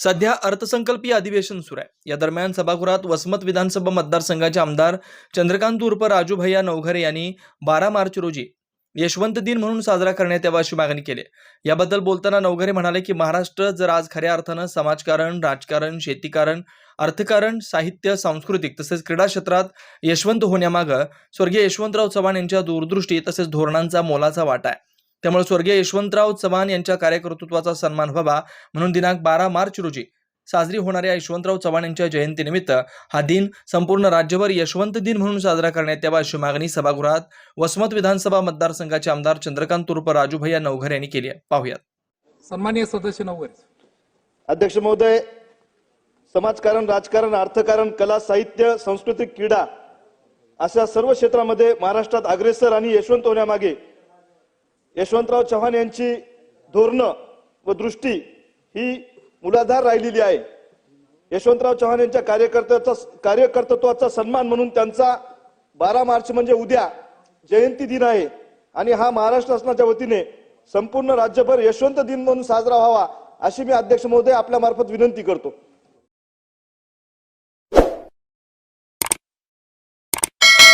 सध्या अर्थसंकल्पीय अधिवेशन सुरू आहे। या दरम्यान सभागृहात वसमत विधानसभा मतदारसंघाचे आमदार चंद्रकांत उर्फ राजू भैया नवघरे यांनी 12 मार्च रोजी यशवंत दिन म्हणून साजरा करण्यात यावा अशी मागणी केली। याबद्दल बोलताना नवघरे म्हणाले की महाराष्ट्र जर आज खऱ्या अर्थानं समाजकारण, राजकारण, शेतीकारण, अर्थकारण, साहित्य, सांस्कृतिक तसेच क्रीडा क्षेत्रात यशवंत होण्यामागं स्वर्गीय यशवंतराव चव्हाण यांच्या दूरदृष्टी तसेच धोरणांचा मोलाचा वाटा आहे। त्यामुळे स्वर्गीय यशवंतराव चव्हाण यांच्या कार्यकर्तृत्वाचा सन्मान व्हावा म्हणून दिनांक 12 मार्च रोजी साजरी होणाऱ्या यशवंतराव चव्हाण यांच्या जयंतीनिमित्त हा दिन संपूर्ण राज्यभर यशवंत दिन म्हणून साजरा करण्यात यावा अशी मागणी सभागृहात वसमत विधानसभा मतदारसंघाचे आमदार चंद्रकांत उर्फ राजू भैया नवघरे यांनी केली आहे। पाहूयात। सन्माननीय सदस्य नवघरे। अध्यक्ष महोदय, समाजकारण, राजकारण, अर्थकारण, कला, साहित्य, सांस्कृतिक, क्रीडा अशा सर्व क्षेत्रामध्ये महाराष्ट्रात अग्रेसर आणि यशवंत होण्यामागे यशवंतराव चव्हाण यांची धोरणं व दृष्टी ही मूलाधार राहिलेली आहे। यशवंतराव चव्हाण यांच्या कार्यकर्तृत्वाचा सन्मान म्हणून त्यांचा 12 मार्च म्हणजे उद्या जयंती दिन आहे आणि हा महाराष्ट्र शासनाच्या वतीने संपूर्ण राज्यभर यशवंत दिन म्हणून साजरा व्हावा अशी मी अध्यक्ष महोदय आपल्या मार्फत विनंती करतो।